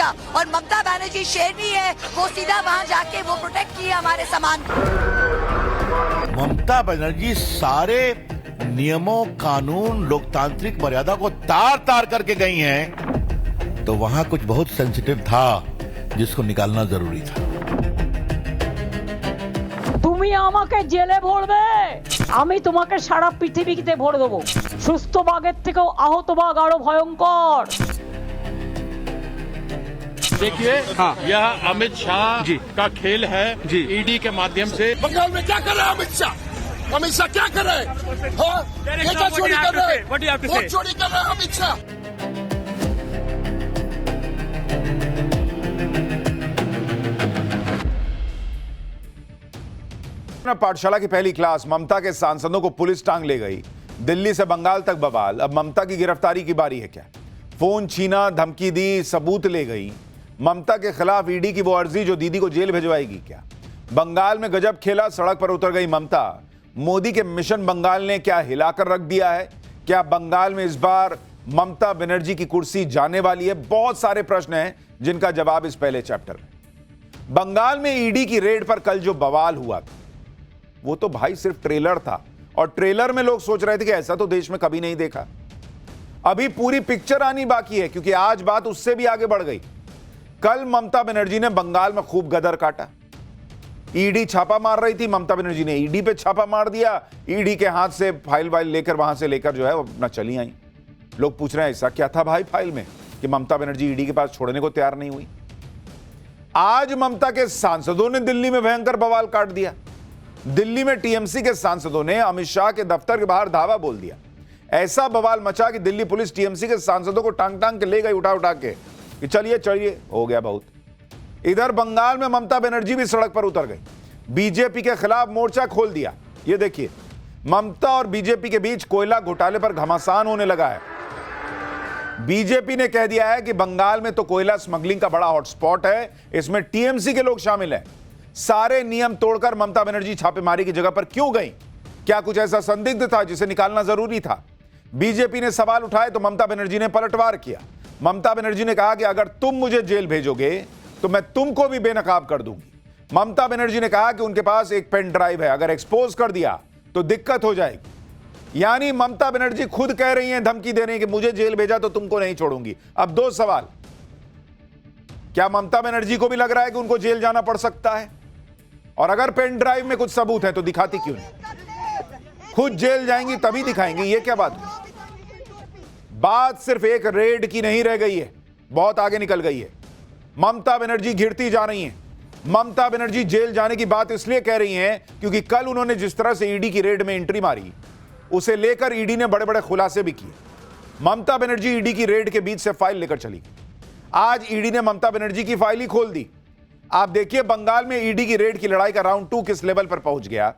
भेजा और ममता बनर्जी शेरनी है, वो सीधा वहाँ जाके वो प्रोटेक्ट किए हमारे सामान। ममता बनर्जी सारे नियमों, कानून, लोकतांत्रिक मर्यादा को तार तार करके गई हैं, तो वहां कुछ बहुत सेंसिटिव था जिसको निकालना जरूरी था। তুমি আমাকে জেলে ভরবে, আমি তোমাকে সারা পৃথিবীতে ভরে দেবো। সুস্থ বাঘের থেকেও আহত বাঘ আরো ভয়ঙ্কর। देखिए हाँ। यह अमित शाह का खेल है ईडी के माध्यम से। बंगाल में क्या कर रहे हैं अमित शाह? अमित शाह क्या कर रहे हैं? हाँ? ये क्या चोरी कर रहे हैं? वोट चोरी कर रहे हैं अमित शाह। पाठशाला की पहली क्लास, ममता के सांसदों को पुलिस टांग ले गई। दिल्ली से बंगाल तक बवाल। अब ममता की गिरफ्तारी की बारी है क्या? फोन छीना, धमकी दी, सबूत ले गई। ममता के खिलाफ ईडी की वो अर्जी जो दीदी को जेल भिजवाएगी क्या? बंगाल में गजब खेला, सड़क पर उतर गई ममता। मोदी के मिशन बंगाल ने क्या हिलाकर रख दिया है? क्या बंगाल में इस बार ममता बनर्जी की कुर्सी जाने वाली है? बहुत सारे प्रश्न हैं जिनका जवाब इस पहले चैप्टर में। बंगाल में ईडी की रेड पर कल जो बवाल हुआ था वो तो भाई सिर्फ ट्रेलर था, और ट्रेलर में लोग सोच रहे थे कि ऐसा तो देश में कभी नहीं देखा। अभी पूरी पिक्चर आनी बाकी है, क्योंकि आज बात उससे भी आगे बढ़ गई। कल ममता बनर्जी ने बंगाल में खूब गदर काटा। ईडी छापा मार रही थी, ममता बनर्जी ने ईडी पे छापा मार दिया। ईडी के हाथ से फाइल वाइल लेकर वहां से लेकर जो है वो अपना चली आई। लोग पूछ रहे हैं ऐसा क्या था भाई फाइल में कि ममता बनर्जी ईडी के पास छोड़ने को तैयार नहीं हुई। आज ममता के सांसदों ने दिल्ली में भयंकर बवाल काट दिया। दिल्ली में टीएमसी के सांसदों ने अमित शाह के दफ्तर के बाहर धावा बोल दिया। ऐसा बवाल मचा कि दिल्ली पुलिस टीएमसी के सांसदों को टांग टांग के ले गई, उठा उठा के, कि चलिए चलिए, हो गया बहुत। इधर बंगाल में ममता बनर्जी भी सड़क पर उतर गई। बीजेपी के खिलाफ मोर्चा खोल दिया। ये देखिए, ममता और बीजेपी के बीच कोयला घोटाले पर घमासान होने लगा है। बीजेपी ने कह दिया है कि बंगाल में तो कोयला स्मगलिंग का बड़ा हॉटस्पॉट है, इसमें टीएमसी के लोग शामिल हैं। सारे नियम तोड़कर ममता बनर्जी छापेमारी की जगह पर क्यों गई? क्या कुछ ऐसा संदिग्ध था जिसे निकालना जरूरी था? बीजेपी ने सवाल उठाए तो ममता बनर्जी ने पलटवार किया। ममता बनर्जी ने कहा कि अगर तुम मुझे जेल भेजोगे तो मैं तुमको भी बेनकाब कर दूंगी। ममता बनर्जी ने कहा कि उनके पास एक पेन ड्राइव है, अगर एक्सपोज कर दिया तो दिक्कत हो जाएगी। यानी ममता बनर्जी खुद कह रही हैं, धमकी दे रही हैं कि मुझे जेल भेजा तो तुमको नहीं छोड़ूंगी। अब दो सवाल, क्या ममता बनर्जी को भी लग रहा है कि उनको जेल जाना पड़ सकता है? और अगर पेन ड्राइव में कुछ सबूत है तो दिखाती क्यों नहीं? खुद जेल जाएंगी तभी दिखाएंगी। ये क्या बात हुई? बात सिर्फ एक रेड की नहीं रह गई है, बहुत आगे निकल गई है। ममता बनर्जी घिरती जा रही हैं। ममता बनर्जी जेल जाने की बात इसलिए कह रही हैं क्योंकि कल उन्होंने जिस तरह से ईडी की रेड में एंट्री मारी, उसे लेकर ईडी ने बड़े बड़े खुलासे भी किए। ममता बनर्जी ईडी की रेड के बीच से फाइल लेकर चली गई। आज ईडी ने ममता बनर्जी की फाइल ही खोल दी। आप देखिए बंगाल में ईडी की रेड की लड़ाई का राउंड 2 किस लेवल पर पहुंच गया।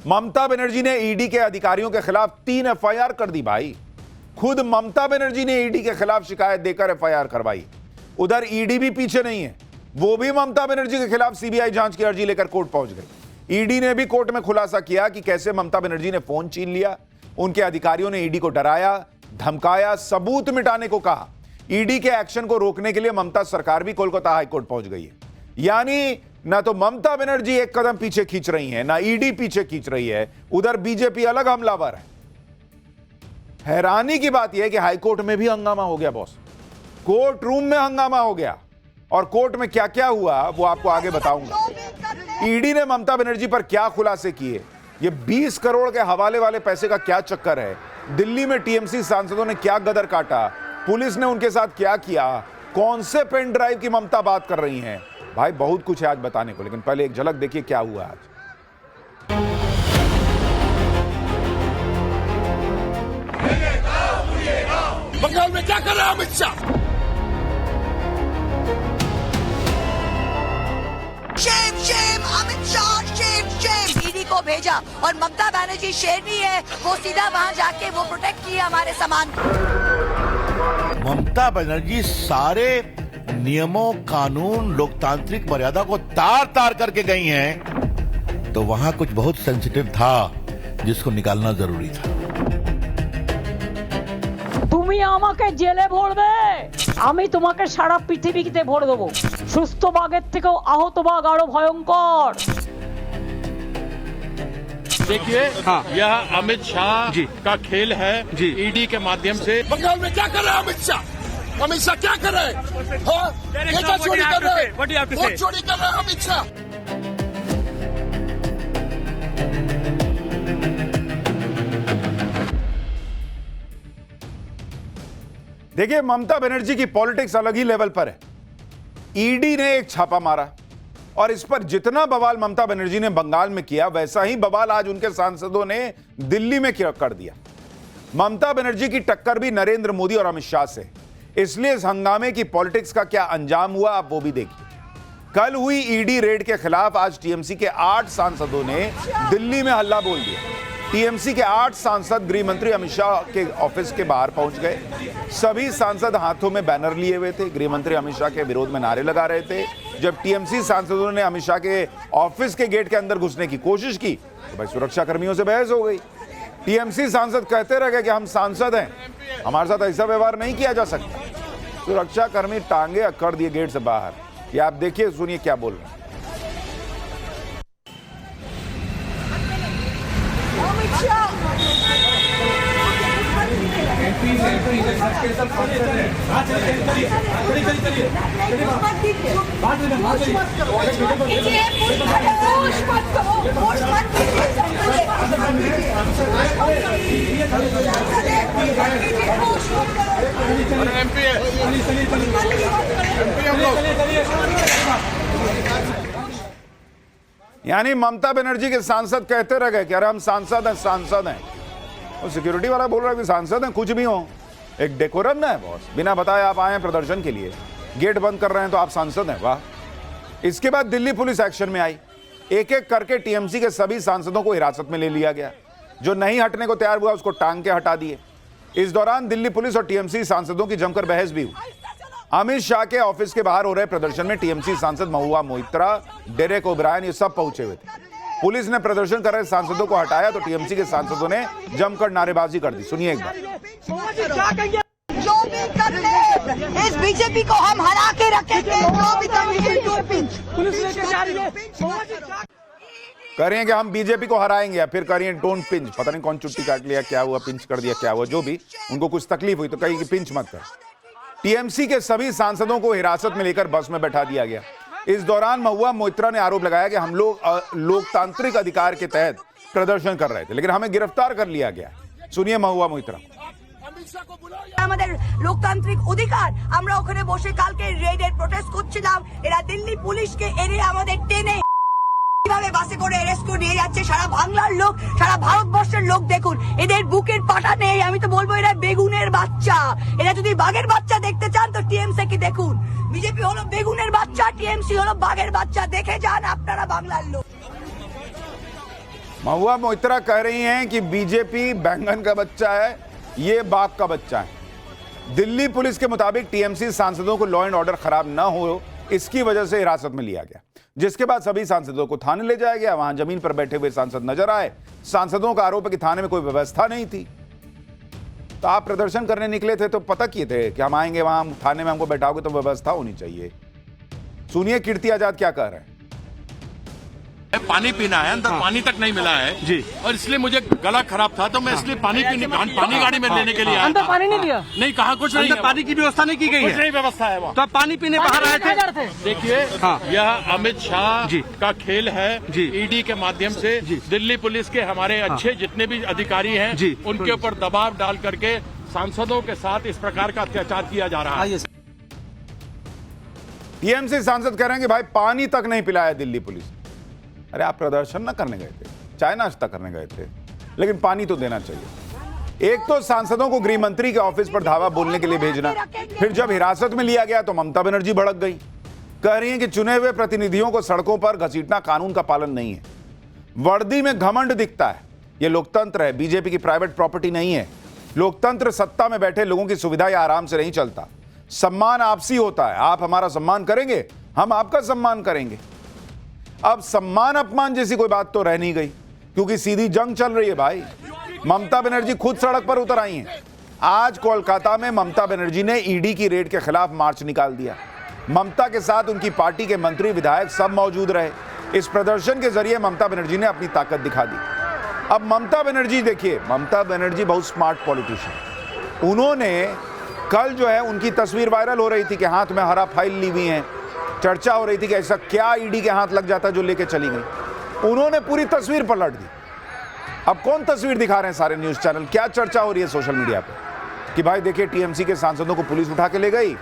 ममता बनर्जी ने ईडी के अधिकारियों के खिलाफ 3 एफआईआर कर दी भाई। खुद ममता बनर्जी ने ईडी के खिलाफ शिकायत देकर एफआईआर करवाई। उधर ईडी भी पीछे नहीं है, वो भी ममता बनर्जी के खिलाफ सीबीआई जांच की अर्जी लेकर कोर्ट पहुंच गई। ईडी ने भी कोर्ट में खुलासा किया कि कैसे ममता बनर्जी ने फोन छीन लिया। उनके अधिकारियों ने ईडी को डराया, धमकाया, सबूत मिटाने को कहा। ईडी के एक्शन को रोकने के लिए ममता सरकार भी कोलकाता हाईकोर्ट पहुंच गई है। यानी ना तो ममता बनर्जी एक कदम पीछे खींच रही है, ना ईडी पीछे खींच रही है। उधर बीजेपी अलग हमलावर है। हैरानी की बात यह है कि हाईकोर्ट में भी हंगामा हो गया बॉस। कोर्ट रूम में हंगामा हो गया, और कोर्ट में क्या क्या हुआ वो आपको आगे बताऊंगा। ईडी ने ममता बनर्जी पर क्या खुलासे किए, ये 20 करोड़ के हवाले वाले पैसे का क्या चक्कर है, दिल्ली में टीएमसी सांसदों ने क्या गदर काटा, पुलिस ने उनके साथ क्या किया, कौन से पेन ड्राइव की ममता बात कर रही हैं, भाई बहुत कुछ है आज बताने को। लेकिन पहले एक झलक देखिए क्या हुआ आज। बंगाल में क्या कर रहे हैं Amit Shah? Shem Shem Amit Shah, Shem Shem. ED को भेजा और ममता बनर्जी शेरनी है, वो सीधा वहाँ जाके वो प्रोटेक्ट किए हमारे सामान। ममता बनर्जी सारे नियमों, कानून, लोकतांत्रिक मर्यादा को तार तार करके गई हैं, तो वहां कुछ बहुत सेंसिटिव था जिसको निकालना जरूरी था। তুমি আমাকে জেলে ভরবে, আমি তোমাকে সারা পৃথিবীতে ভরে দেবো সুস্থ বাঘের থেকেও আহত বাঘ আরো ভয়ঙ্কর देखिए यह अमित शाह का खेल है ईडी के माध्यम से। बंगाल में क्या कर रहे हैं अमित शाह? अमित शाह क्या कर रहे हैं? हाँ? ये क्या चोरी कर रहे हैं? वोट चोरी कर रहे हैं अमित शाह। देखिए, ममता बनर्जी की पॉलिटिक्स अलग ही लेवल पर है। ईडी ने एक छापा मारा और इस पर जितना बवाल ममता बनर्जी ने बंगाल में किया वैसा ही बवाल आज उनके सांसदों ने दिल्ली में कर दिया। ममता बनर्जी की टक्कर भी नरेंद्र मोदी और अमित शाह से, इसलिए इस हंगामे की पॉलिटिक्स का क्या अंजाम हुआ आप वो भी देखिए। कल हुई ईडी रेड के खिलाफ आज टीएमसी के 8 सांसदों ने दिल्ली में हल्ला बोल दिया। टीएमसी के 8 सांसद गृह मंत्री अमित शाह के ऑफिस के बाहर पहुंच गए। सभी सांसद हाथों में बैनर लिए हुए थे, गृह मंत्री अमित शाह के विरोध में नारे लगा रहे थे। जब टीएमसी सांसदों ने अमित शाह के ऑफिस के गेट के अंदर घुसने की कोशिश की तो भाई सुरक्षा कर्मियों से बहस हो गई। टीएमसी सांसद कहते रह गए कि हम सांसद हैं, हमारे साथ ऐसा व्यवहार नहीं किया जा सकता। सुरक्षा कर्मी टांगे अकड़ दिए गेट से बाहर। ये आप देखिए, सुनिए क्या बोल रहे हैं। यानी ममता बनर्जी के सांसद कहते रह गए कि अरे हम सांसद हैं। और सिक्योरिटी वाला बोल रहा है कि सांसद हैं, कुछ भी हो, एक डेकोरम ना है बॉस। बिना बताए आप आए हैं प्रदर्शन के लिए, गेट बंद कर रहे हैं तो आप सांसद हैं, वाह। इसके बाद दिल्ली पुलिस एक्शन में आई। एक एक करके टीएमसी के सभी सांसदों को हिरासत में ले लिया गया। जो नहीं हटने को तैयार हुआ उसको टांग के हटा दिए। इस दौरान दिल्ली पुलिस और टीएमसी सांसदों की जमकर बहस भी हुई। अमित शाह के ऑफिस के बाहर हो रहे प्रदर्शन में टीएमसी सांसद महुआ मोइत्रा, डेरेक ओब्रायन, ये सब पहुंचे हुए थे। पुलिस ने प्रदर्शन कर रहे सांसदों को हटाया तो टीएमसी के सांसदों ने जमकर नारेबाजी कर दी। सुनिए एक बार। जो भी कर ले, इस बीजेपी को हम हरा के रखेंगे। जो भी कर ले, पुलिस लेके जा रही है। कह रही हैं कि हम बीजेपी को हराएंगे, या फिर कह रही हैं डोंट पिंच। पता नहीं कौन चुट्टी काट लिया, क्या हुआ, पिंच कर दिया, क्या हुआ, जो भी उनको कुछ तकलीफ हुई तो कही कि पिंच मत कर। टीएमसी के सभी सांसदों को हिरासत में लेकर बस में बैठा दिया गया। इस दौरान महुआ मोइत्रा ने आरोप लगाया कि हम लोग लोकतांत्रिक अधिकार के तहत प्रदर्शन कर रहे थे, लेकिन हमें गिरफ्तार कर लिया गया। सुनिए महुआ मोइत्रा। আমাদের লোকতান্ত্রিক অধিকার, আমরা ওখানে বসে কালকে রেডের প্রোটেস্ট করছিলাম। এরা দিল্লি পুলিশকে এনে আমাদের টেনে কিভাবে বাসে করে অ্যারেস্ট করে নিয়ে যাচ্ছে। সারা বাংলার লোক, সারা ভারতবর্ষের লোক দেখুন, এদের বুকের পাটা নেই। আমি তো বলবো এরা বেগুনের বাচ্চা। এরা যদি বাঘের বাচ্চা দেখতে চান তো টিএমসি কি দেখুন। বিজেপি হলো বেগুনের বাচ্চা, টিএমসি হলো বাঘের বাচ্চা। দেখে যান আপনারা বাংলার লোক। महुआ मोइत्रा कह रही हैं कि बीजेपी बैंगन का बच्चा है, ये बाघ का बच्चा है। दिल्ली पुलिस के मुताबिक टीएमसी सांसदों को लॉ एंड ऑर्डर खराब न हो, इसकी वजह से हिरासत में लिया गया, जिसके बाद सभी सांसदों को थाने ले जाया गया। वहां जमीन पर बैठे हुए सांसद नजर आए। सांसदों का आरोप है कि थाने में कोई व्यवस्था नहीं थी। तो आप प्रदर्शन करने निकले थे तो पता किए थे कि हम आएंगे, वहां थाने में हमको बैठाओगे तो व्यवस्था होनी चाहिए। सुनिए कीर्ति आजाद क्या कह रहे हैं। पानी पीना है, अंदर पानी तक नहीं मिला है जी, और इसलिए मुझे गला खराब था तो मैं इसलिए पानी गाड़ी में लेने के लिए आया। अंदर पानी नहीं दिया? नहीं, कहा कुछ नहीं, पानी की व्यवस्था नहीं की गई है। कुछ नहीं व्यवस्था है वहाँ। तो आप पानी पीने बाहर आए थे? देखिए, यह अमित शाह का खेल है ईडी के माध्यम से। दिल्ली पुलिस के हमारे अच्छे जितने भी अधिकारी हैं उनके ऊपर दबाव डाल करके सांसदों के साथ इस प्रकार का अत्याचार किया जा रहा है। टीएमसी सांसद कह रहे हैं कि भाई पानी तक नहीं पिलाया दिल्ली पुलिस। अरे आप प्रदर्शन ना करने गए थे, चाय नाश्ता करने गए थे, लेकिन पानी तो देना चाहिए। एक तो सांसदों को गृह मंत्री के ऑफिस पर धावा बोलने के लिए भेजना, फिर जब हिरासत में लिया गया तो ममता बनर्जी भड़क गई। कह रही हैं कि चुने हुए प्रतिनिधियों को सड़कों पर घसीटना कानून का पालन नहीं है। वर्दी में घमंड दिखता है। यह लोकतंत्र है, बीजेपी की प्राइवेट प्रॉपर्टी नहीं है। लोकतंत्र सत्ता में बैठे लोगों की सुविधा या आराम से नहीं चलता। सम्मान आपसी होता है। आप हमारा सम्मान करेंगे, हम आपका सम्मान करेंगे। अब सम्मान अपमान जैसी कोई बात तो रह नहीं गई, क्योंकि सीधी जंग चल रही है भाई। ममता बनर्जी खुद सड़क पर उतर आई हैं। आज कोलकाता में ममता बनर्जी ने ईडी की रेड के खिलाफ मार्च निकाल दिया। ममता के साथ उनकी पार्टी के मंत्री विधायक सब मौजूद रहे। इस प्रदर्शन के जरिए ममता बनर्जी ने अपनी ताकत दिखा दी। अब ममता बनर्जी देखिए, ममता बनर्जी बहुत स्मार्ट पॉलिटिशियन। उन्होंने कल जो है उनकी तस्वीर वायरल हो रही थी कि हाथ में हरा फाइल ली हुई है, चर्चा हो रही थी कि ऐसा क्या ईडी के हाथ लग जाता जो लेके चली गई। उन्होंने पूरी तस्वीर पलट दी। अब कौन तस्वीर दिखा रहे हैं सारे न्यूज चैनल, क्या चर्चा हो रही है सोशल मीडिया पे कि भाई देखिए टीएमसी के सांसदों को पुलिस उठा के ले गई,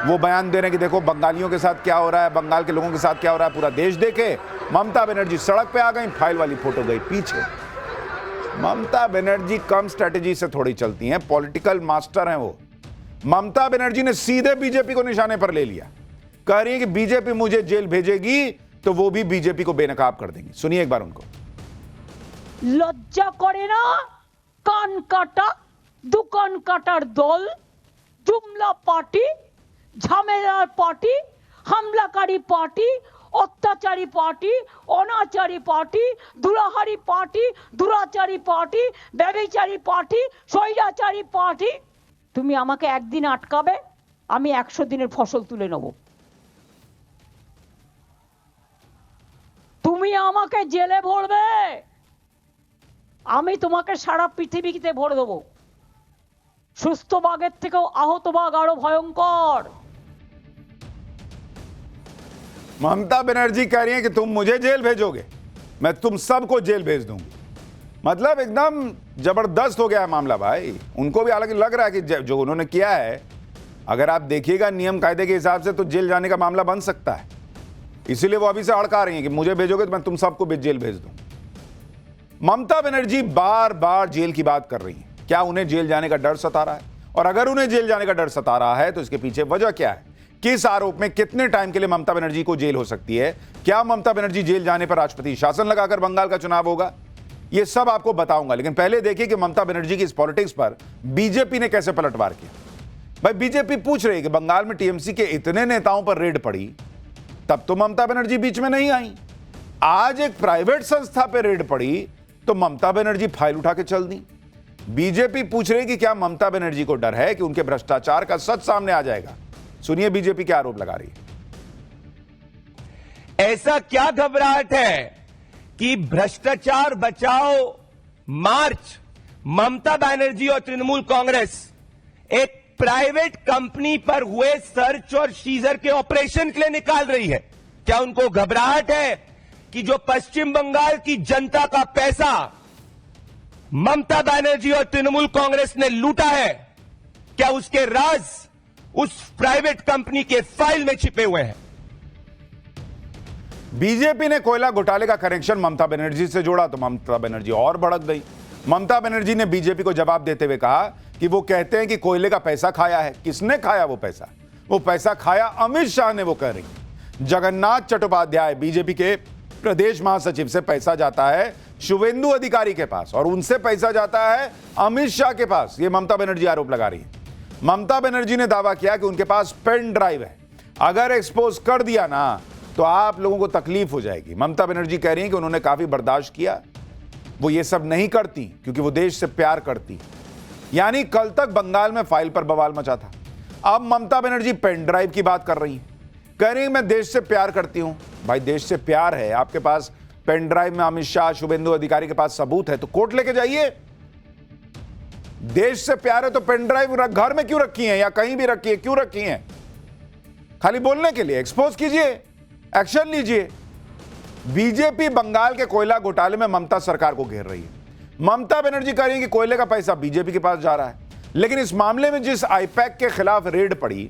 वो बयान दे रहे हैं कि देखो बंगालियों के साथ क्या हो रहा है, बंगाल के लोगों के साथ क्या हो रहा है, पूरा देश देखे। ममता बनर्जी सड़क पे आ गई, फाइल वाली फोटो गई पीछे। ममता बनर्जी कम स्ट्रेटेजी से थोड़ी चलती हैं, पॉलिटिकल मास्टर हैं वो। ममता बनर्जी ने सीधे बीजेपी को निशाने पर ले लिया। कह रही है कि बीजेपी मुझे जेल भेजेगी तो वो भी बीजेपी को बेनकाब कर देंगी। सुनिए एक बार उनको। লজ্জা করে না? কান কাটা দোকান কাটার দল, জুমলা পার্টি, ঝামেলার পার্টি, হামলাকারী পার্টি, অত্যাচারী পার্টি, অনাচারী পার্টি, দুরাহারি পার্টি, দুরাচারী পার্টি, ব্যভিচারী পার্টি, স্বৈরাচারী পার্টি। তুমি আমাকে একদিন আটকাবে, আমি 100 দিনের ফসল তুলে নেব। তুমি আমাকে জেলে ভরবে, আমি তোমাকে সারা পৃথিবীতে ভরে দেবো। সুস্থ বাঘের থেকেও আহত বাঘ আরো ভয়ঙ্কর। ममता बनर्जी कह रही है कि तुम मुझे जेल भेजोगे, मैं तुम सबको जेल भेज दूंगी। मतलब एकदम जबरदस्त हो गया है मामला भाई। उनको भी हालांकि लग रहा है कि जो उन्होंने किया है, अगर आप देखिएगा नियम कायदे के हिसाब से तो जेल जाने का मामला बन सकता है। इसीलिए वो अभी से अड़का रही है कि मुझे भेजोगे तो मैं तुम सबको जेल भेज दूं। ममता बनर्जी बार बार जेल की बात कर रही है। क्या उन्हें जेल जाने का डर सता रहा है? और अगर उन्हें जेल जाने का डर सता रहा है तो इसके पीछे वजह क्या है? किस आरोप में कितने टाइम के लिए ममता बनर्जी को जेल हो सकती है? क्या ममता बनर्जी जेल जाने पर राष्ट्रपति शासन लगाकर बंगाल का चुनाव होगा? यह सब आपको बताऊंगा, लेकिन पहले देखिए कि ममता बनर्जी की इस पॉलिटिक्स पर बीजेपी ने कैसे पलटवार किया। भाई बीजेपी पूछ रही है कि बंगाल में टीएमसी के इतने नेताओं पर रेड पड़ी, तब तो ममता बनर्जी बीच में नहीं आई। आज एक प्राइवेट संस्था पर रेड पड़ी तो ममता बनर्जी फाइल उठा के चल दी। बीजेपी पूछ रही कि क्या ममता बनर्जी को डर है कि उनके भ्रष्टाचार का सच सामने आ जाएगा? सुनिए बीजेपी क्या आरोप लगा रही है। ऐसा क्या घबराहट है कि भ्रष्टाचार बचाओ मार्च ममता बनर्जी और तृणमूल कांग्रेस एक प्राइवेट कंपनी पर हुए सर्च और सीजर के ऑपरेशन के लिए निकाल रही है? क्या उनको घबराहट है कि जो पश्चिम बंगाल की जनता का पैसा ममता बनर्जी और तृणमूल कांग्रेस ने लूटा है, क्या उसके राज उस प्राइवेट कंपनी के फाइल में छिपे हुए हैं? बीजेपी ने कोयला घोटाले का कनेक्शन ममता बनर्जी से जोड़ा तो ममता बनर्जी और भड़क गई। ममता बनर्जी ने बीजेपी को जवाब देते हुए कहा कि वो कहते हैं कि कोयले का पैसा खाया है। किसने खाया वो पैसा? वो पैसा खाया अमित शाह ने, वो कह रही। जगन्नाथ चट्टोपाध्याय बीजेपी के प्रदेश महासचिव से पैसा जाता है शुवेंदु अधिकारी के पास और उनसे पैसा जाता है अमित शाह के पास। ये ममता बनर्जी आरोप लगा रही है। ममता बनर्जी ने दावा किया कि उनके पास पेन ड्राइव है, अगर एक्सपोज कर दिया ना तो आप लोगों को तकलीफ हो जाएगी। ममता बनर्जी कह रही है कि उन्होंने काफी बर्दाश्त किया, वो ये सब नहीं करती क्योंकि वो देश से प्यार करती। यानी कल तक बंगाल में फाइल पर बवाल मचा था, अब ममता बनर्जी पेन ड्राइव की बात कर रही है। कह रही है मैं देश से प्यार करती हूं। भाई देश से प्यार है, आपके पास पेन ड्राइव में अमित शाह शुवेंदु अधिकारी के पास सबूत है तो कोर्ट लेके जाइए। देश से प्यार है तो पेन ड्राइव घर में क्यों रखी है या कहीं भी रखी है? क्यों रखी है? खाली बोलने के लिए? एक्सपोज कीजिए, एक्शन लीजिए। बीजेपी बंगाल के कोयला घोटाले में ममता सरकार को घेर रही है। ममता बनर्जी कह रही है कि कोयले का पैसा बीजेपी के पास जा रहा है, लेकिन इस मामले में जिस आईपैक के खिलाफ रेड पड़ी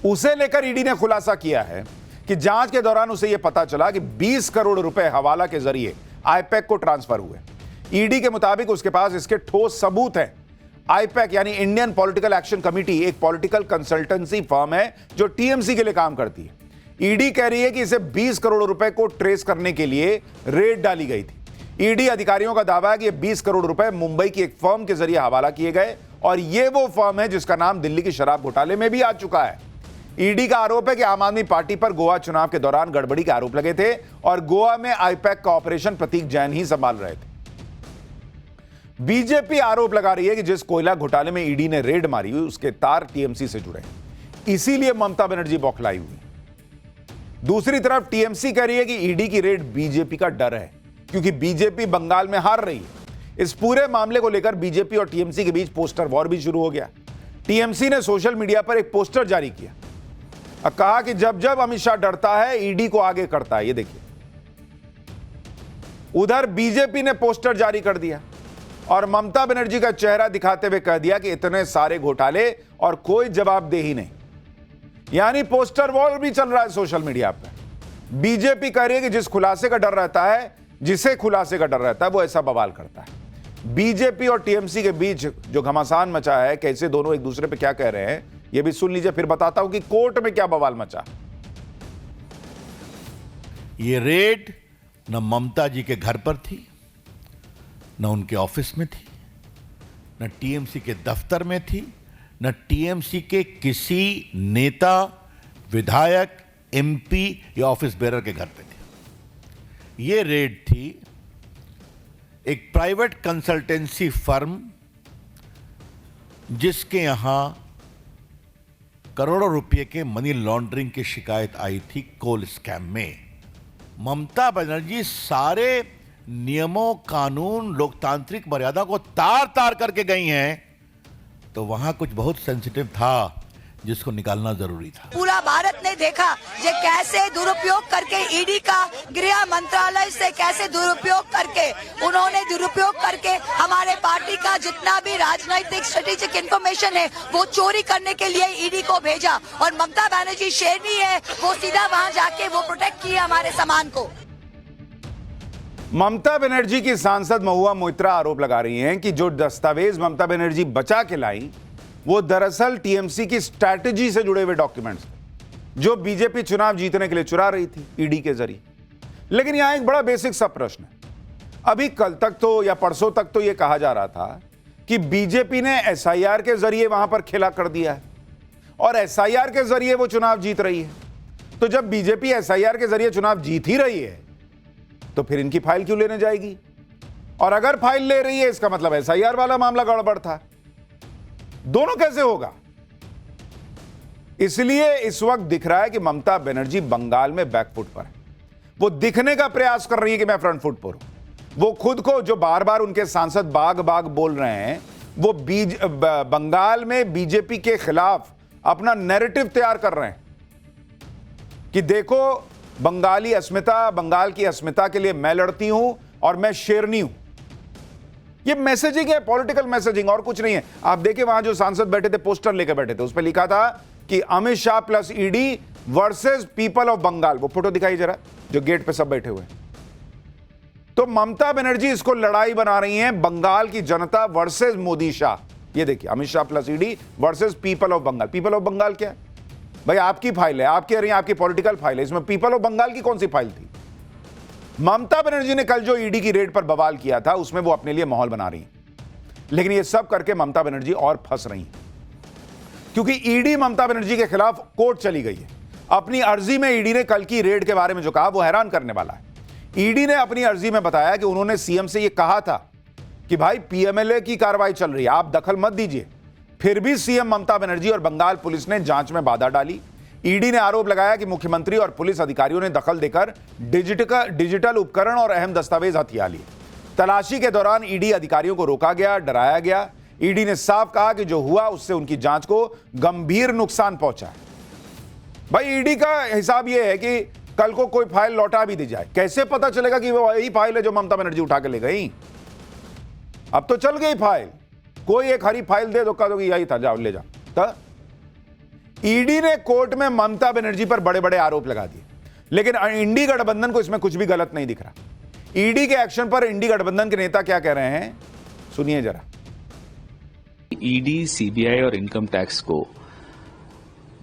उसे लेकर ईडी ने खुलासा किया है कि जांच के दौरान उसे यह पता चला कि 20 करोड़ रुपए हवाला के जरिए आईपैक को ट्रांसफर हुए। ईडी के मुताबिक उसके पास इसके ठोस सबूत हैं। आईपैक यानी इंडियन पॉलिटिकल एक्शन कमेटी एक पॉलिटिकल कंसल्टेंसी फर्म है जो टीएमसी के लिए काम करती है। ईडी कह रही है कि इसे 20 करोड़ रुपए को ट्रेस करने के लिए रेड डाली गई थी। ईडी अधिकारियों का दावा है कि 20 करोड़ रुपए मुंबई की एक फर्म के जरिए हवाला किए गए और यह वो फर्म है जिसका नाम दिल्ली की शराब घोटाले में भी आ चुका है। ईडी का आरोप है कि आम आदमी पार्टी पर गोवा चुनाव के दौरान गड़बड़ी के आरोप लगे थे और गोवा में आईपैक का ऑपरेशन प्रतीक जैन ही संभाल रहे थे। बीजेपी आरोप लगा रही है कि जिस कोयला घोटाले में ईडी ने रेड मारी हुई उसके तार टीएमसी से जुड़े, इसीलिए ममता बनर्जी बौखलाई हुई। दूसरी तरफ टीएमसी कह रही है कि ईडी की रेड बीजेपी का डर है, क्योंकि बीजेपी बंगाल में हार रही है। इस पूरे मामले को लेकर बीजेपी और टीएमसी के बीच पोस्टर वॉर भी शुरू हो गया। टीएमसी ने सोशल मीडिया पर एक पोस्टर जारी किया और कहा कि जब जब अमित शाह डरता है ईडी को आगे करता है। ये देखिए, उधर बीजेपी ने पोस्टर जारी कर दिया और ममता बनर्जी का चेहरा दिखाते हुए कह दिया कि इतने सारे घोटाले और कोई जवाबदेही नहीं। यानी पोस्टर वॉर भी चल रहा है सोशल मीडिया पर। बीजेपी कह रही है कि जिस खुलासे का डर रहता है, जिसे खुलासे का डर रहता है, वो ऐसा बवाल करता है। बीजेपी और टीएमसी के बीच जो घमासान मचा है, कैसे दोनों एक दूसरे पे क्या कह रहे हैं, यह भी सुन लीजिए, फिर बताता हूं कि कोर्ट में क्या बवाल मचा। ये रेड न ममता जी के घर पर थी, न उनके ऑफिस में थी, न टीएमसी के दफ्तर में थी, न टीएमसी के किसी नेता, विधायक, एमपी या ऑफिस बेरर के घर पे थी। ये रेड थी एक प्राइवेट कंसल्टेंसी फर्म जिसके यहां करोड़ों रुपए के मनी लॉन्ड्रिंग की शिकायत आई थी कोल स्कैम में। ममता बनर्जी सारे नियमों, कानून, लोकतांत्रिक मर्यादा को तार तार करके गई हैं, तो वहां कुछ बहुत सेंसिटिव था जिसको निकालना जरूरी था। पूरा भारत ने देखा जे कैसे दुरुपयोग करके ईडी का गृह मंत्रालय से कैसे दुरुपयोग करके उन्होंने दुरुपयोग करके हमारे पार्टी का जितना भी राजनीतिक स्ट्रेटेजिक इंफॉर्मेशन है वो चोरी करने के लिए ईडी को भेजा। और ममता बनर्जी शेरनी है, वो सीधा वहां जाके वो प्रोटेक्ट किया हमारे सामान को। ममता बनर्जी की सांसद महुआ मोइत्रा आरोप लगा रही हैं कि जो दस्तावेज ममता बनर्जी बचा के लाई वो दरअसल टीएमसी की स्ट्रैटेजी से जुड़े हुए डॉक्यूमेंट्स जो बीजेपी चुनाव जीतने के लिए चुरा रही थी ईडी के जरिए। लेकिन यहां एक बड़ा बेसिक सा प्रश्न है। अभी कल तक तो या परसों तक तो यह कहा जा रहा था कि बीजेपी ने एसआईआर के जरिए वहां पर खेला कर दिया है और एसआईआर के जरिए वो चुनाव जीत रही है। तो जब बीजेपी एसआईआर के जरिए चुनाव जीत ही रही है तो फिर इनकी फाइल क्यों लेने जाएगी? और अगर फाइल ले रही है इसका मतलब एसआईआर वाला मामला गड़बड़ था। दोनों कैसे होगा? इसलिए इस वक्त दिख रहा है कि ममता बनर्जी बंगाल में बैकफुट पर है। वो दिखने का प्रयास कर रही है कि मैं फ्रंट फुट पर हूं। वो खुद को जो बार बार उनके सांसद बाग बाग बोल रहे हैं, वो बंगाल में बीजेपी के खिलाफ अपना नैरेटिव तैयार कर रहे हैं कि देखो बंगाली अस्मिता, बंगाल की अस्मिता के लिए मैं लड़ती हूं और मैं शेरनी हूं। ये मैसेजिंग है, पॉलिटिकल मैसेजिंग, और कुछ नहीं है। आप देखिए वहां जो सांसद बैठे थे, पोस्टर लेकर बैठे थे, उस पर लिखा था कि Amit Shah plus ED versus people of Bengal. वो फोटो दिखाई जरा, जो गेट पे सब बैठे हुए। तो ममता बनर्जी इसको लड़ाई बना रही हैं, बंगाल की जनता वर्सेस मोदी शाह। ये देखिए, Amit Shah plus ED versus people of Bengal. People of Bengal क्या है भाई? आपकी फाइल है, आप कह रही हैं आपकी पॉलिटिकल फाइल है, इसमें पीपल ऑफ बंगाल की कौन सी फाइल थी? ममता बनर्जी ने कल जो ईडी की रेड पर बवाल किया था उसमें वो अपने लिए माहौल बना रही है। लेकिन ये सब करके ममता बनर्जी और फंस रही है, क्योंकि ईडी ममता बनर्जी के खिलाफ कोर्ट चली गई है। अपनी अर्जी में ईडी ने कल की रेड के बारे में जो कहा वो हैरान करने वाला है। ईडी ने अपनी अर्जी में बताया कि उन्होंने सीएम से यह कहा था कि भाई पीएमएलए की कार्रवाई चल रही है, आप दखल मत दीजिए। फिर भी सीएम ममता बनर्जी और बंगाल पुलिस ने जांच में बाधा डाली। ईडी ने आरोप लगाया कि मुख्यमंत्री और पुलिस अधिकारियों ने दखल देकर डिजिटल उपकरण और अहम दस्तावेज हथिया लिए। तलाशी के दौरान ईडी अधिकारियों को रोका गया, डराया गया। ईडी ने साफ कहा कि जो हुआ उससे उनकी जांच को गंभीर नुकसान पहुंचा है। भाई ईडी का हिसाब यह है कि कल को कोई फाइल लौटा भी दी जाए, कैसे पता चलेगा कि वो वही फाइल है जो ममता बनर्जी उठा के ले गई? अब तो चल गई फाइल, कोई एक हरी फाइल दे दो, कह दो कि यही था, जाओ ले जाओ। तो ईडी ने कोर्ट में ममता बनर्जी पर बड़े बड़े आरोप लगा दिए, लेकिन इंडी गठबंधन को इसमें कुछ भी गलत नहीं दिख रहा। ईडी के एक्शन पर इंडी गठबंधन के नेता क्या कह रहे हैं, सुनिए जरा। ईडी, सीबीआई और इनकम टैक्स को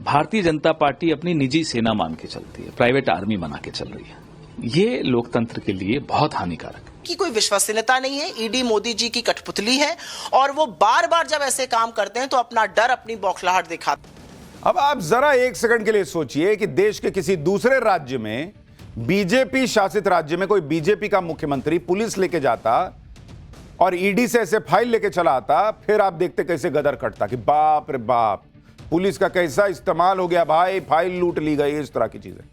भारतीय जनता पार्टी अपनी निजी सेना मान के चलती है, प्राइवेट आर्मी बना के चल रही है। ये लोकतंत्र के लिए बहुत हानिकारक है। की कोई विश्वसनीयता नहीं है। ईडी मोदी जी की कठपुतली है और वो बार बार जब ऐसे काम करते हैं तो अपना डर, अपनी बौखलाहट दिखाते हैं। अब आप जरा एक सेकंड के लिए सोचिए कि देश के किसी दूसरे राज्य में, बीजेपी शासित राज्य में, कोई बीजेपी का मुख्यमंत्री पुलिस लेके जाता और ईडी से ऐसे फाइल लेके चला आता, फिर आप देखते कैसे गदर कटता कि बाप रे बाप, पुलिस का कैसा इस्तेमाल हो गया भाई, फाइल लूट ली गई, इस तरह की चीजें।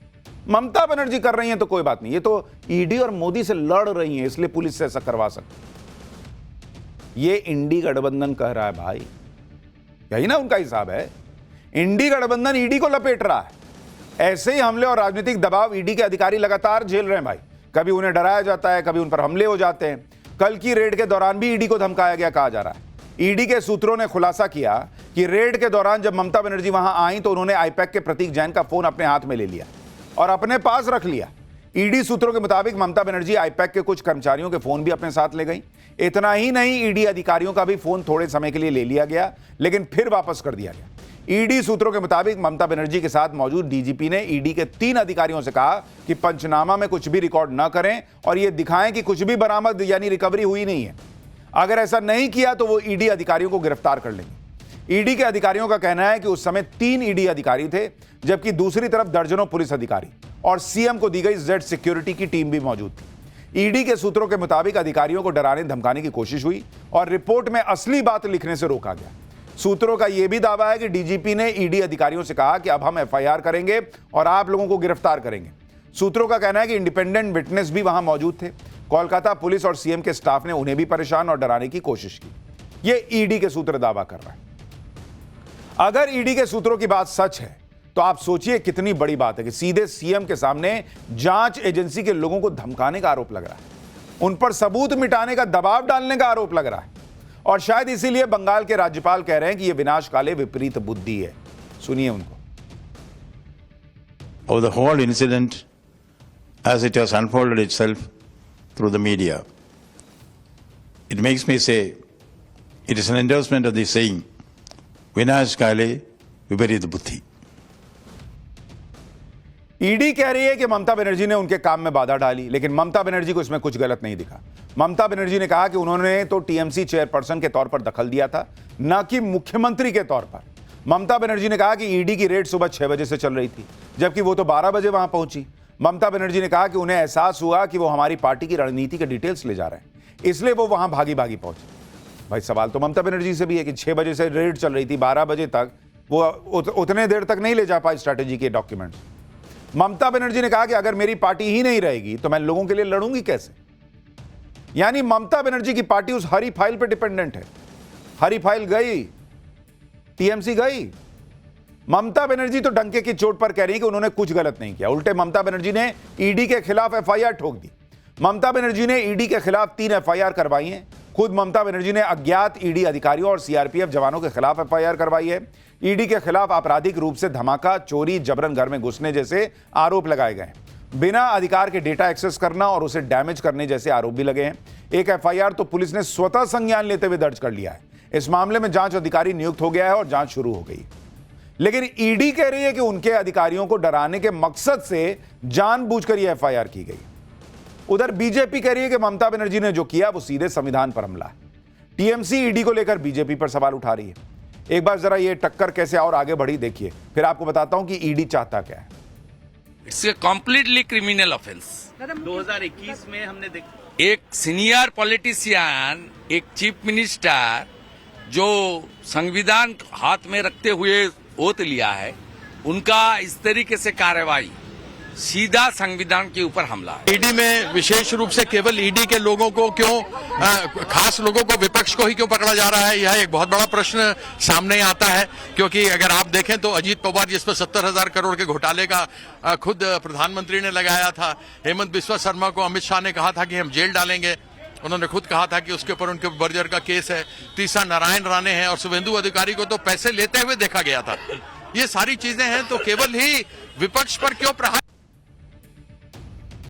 ममता बनर्जी कर रही हैं तो कोई बात नहीं, ये तो ईडी और मोदी से लड़ रही हैं, इसलिए पुलिस से ऐसा करवा सकती। ये इंडी गठबंधन कह रहा है भाई, यही ना उनका हिसाब है। इंडी गठबंधन ईडी को लपेट रहा है। ऐसे ही हमले और राजनीतिक दबाव ईडी के अधिकारी लगातार झेल रहे हैं भाई। कभी उन्हें डराया जाता है, कभी उन पर हमले हो जाते हैं। कल की रेड के दौरान भी ईडी को धमकाया गया कहा जा रहा है। ईडी के सूत्रों ने खुलासा किया कि रेड के दौरान जब ममता बनर्जी वहां आई तो उन्होंने आईपैक के प्रतीक जैन का फोन अपने हाथ में ले लिया और अपने पास रख लिया। ईडी सूत्रों के मुताबिक ममता बनर्जी आईपैक के कुछ कर्मचारियों के फोन भी अपने साथ ले गई। इतना ही नहीं, ईडी अधिकारियों का भी फोन थोड़े समय के लिए ले लिया गया, लेकिन फिर वापस कर दिया गया। ईडी सूत्रों के मुताबिक ममता बनर्जी के साथ मौजूद डीजीपी ने ईडी के 3 अधिकारियों से कहा कि पंचनामा में कुछ भी रिकॉर्ड न करें और यह दिखाएं कि कुछ भी बरामद यानी रिकवरी हुई नहीं है। अगर ऐसा नहीं किया तो वो ईडी अधिकारियों को गिरफ्तार कर लेंगे। ईडी के अधिकारियों का कहना है कि उस समय 3 ईडी अधिकारी थे, जबकि दूसरी तरफ दर्जनों पुलिस अधिकारी और सीएम को दी गई जेड सिक्योरिटी की टीम भी मौजूद थी। ईडी के सूत्रों के मुताबिक अधिकारियों को डराने धमकाने की कोशिश हुई और रिपोर्ट में असली बात लिखने से रोका गया। सूत्रों का यह भी दावा है कि डीजीपी ने ईडी अधिकारियों से कहा कि अब हम एफआईआर करेंगे और आप लोगों को गिरफ्तार करेंगे। सूत्रों का कहना है कि इंडिपेंडेंट विटनेस भी वहां मौजूद थे। कोलकाता पुलिस और सीएम के स्टाफ ने उन्हें भी परेशान और डराने की कोशिश की। यह ईडी के सूत्र दावा कर रहा है। अगर ईडी के सूत्रों की बात सच है तो आप सोचिए कितनी बड़ी बात है कि सीधे सीएम के सामने जांच एजेंसी के लोगों को धमकाने का आरोप लग रहा है, उन पर सबूत मिटाने का दबाव डालने का आरोप लग रहा है। और शायद इसीलिए बंगाल के राज्यपाल कह रहे हैं कि यह विनाशकाले विपरीत बुद्धि है। सुनिए उनको। Of the whole incident as it has unfolded itself through the media, it makes me say it is an endorsement of the saying विनाशकाले विपरीत बुद्धि। ईडी कह रही है कि ममता बनर्जी ने उनके काम में बाधा डाली, लेकिन ममता बनर्जी को इसमें कुछ गलत नहीं दिखा। ममता बनर्जी ने कहा कि उन्होंने तो टीएमसी चेयरपर्सन के तौर पर दखल दिया था, न कि मुख्यमंत्री के तौर पर। ममता बनर्जी ने कहा कि ईडी की रेड सुबह 6 बजे से चल रही थी, जबकि वो तो 12 बजे वहां पहुंची। ममता बनर्जी ने कहा कि उन्हें एहसास हुआ कि वो हमारी पार्टी की रणनीति के डिटेल्स ले जा रहे हैं, इसलिए वो वहां भागी भागी पहुंचे। भाई सवाल तो ममता बनर्जी से भी है कि 6 बजे से रेड चल रही थी, 12 बजे तक वो उतने देर तक नहीं ले जा पाई स्ट्रैटेजी के डॉक्यूमेंट्स। ममता बनर्जी ने कहा कि अगर मेरी पार्टी ही नहीं रहेगी तो मैं लोगों के लिए लड़ूंगी कैसे। यानी ममता बनर्जी की पार्टी उस हरी फाइल पर डिपेंडेंट है। हरी फाइल गई, टीएमसी गई। ममता बनर्जी तो डंके की चोट पर कह रही है कि उन्होंने कुछ गलत नहीं किया। उल्टे ममता बनर्जी ने ईडी के खिलाफ एफआईआर ठोक दी। ममता बनर्जी ने ईडी के खिलाफ 3 एफआईआर करवाई हैं। खुद ममता बनर्जी ने अज्ञात ईडी अधिकारियों और सीआरपीएफ जवानों के खिलाफ एफआईआर करवाई है। ईडी के खिलाफ आपराधिक रूप से धमाका, चोरी, जबरन घर में घुसने जैसे आरोप लगाए गए हैं। बिना अधिकार के डेटा एक्सेस करना और उसे डैमेज करने जैसे आरोप भी लगे हैं। एक एफआईआर तो पुलिस ने स्वतः संज्ञान लेते हुए दर्ज कर लिया है। इस मामले में जांच अधिकारी नियुक्त हो गया है और जांच शुरू हो गई। लेकिन ईडी कह रही है कि उनके अधिकारियों को डराने के मकसद से जानबूझकर यह एफआईआर की गई। उधर बीजेपी कह रही है कि ममता बनर्जी ने जो किया वो सीधे संविधान पर हमला है। टीएमसी ईडी को लेकर बीजेपी पर सवाल उठा रही है। एक बार जरा ये टक्कर कैसे और आगे बढ़ी देखिए, फिर आपको बताता हूं कि ईडी चाहता क्या है। It's a completely criminal offence. 2021 में हमने एक सीनियर पॉलिटिशियन, एक चीफ मिनिस्टर जो संविधान हाथ में रखते हुए ओथ लिया है, उनका इस तरीके से कार्रवाई सीधा संविधान के ऊपर हमला है। ईडी में विशेष रूप से केवल ईडी के लोगों को क्यों, खास लोगों को, विपक्ष को ही क्यों पकड़ा जा रहा है, यह एक बहुत बड़ा प्रश्न सामने आता है। क्योंकि अगर आप देखें तो अजीत पवार जिस पर 70,000 करोड़ के घोटाले का खुद प्रधानमंत्री ने लगाया था, हेमंत बिस्वा शर्मा को अमित शाह ने कहा था कि हम जेल डालेंगे, उन्होंने खुद कहा था कि उसके ऊपर उनके बर्जर का केस है। तीसरा नारायण राणे हैं और शुभेंदु अधिकारी को तो पैसे लेते हुए देखा गया था। ये सारी चीजें हैं, तो केवल ही विपक्ष पर क्यों प्रहार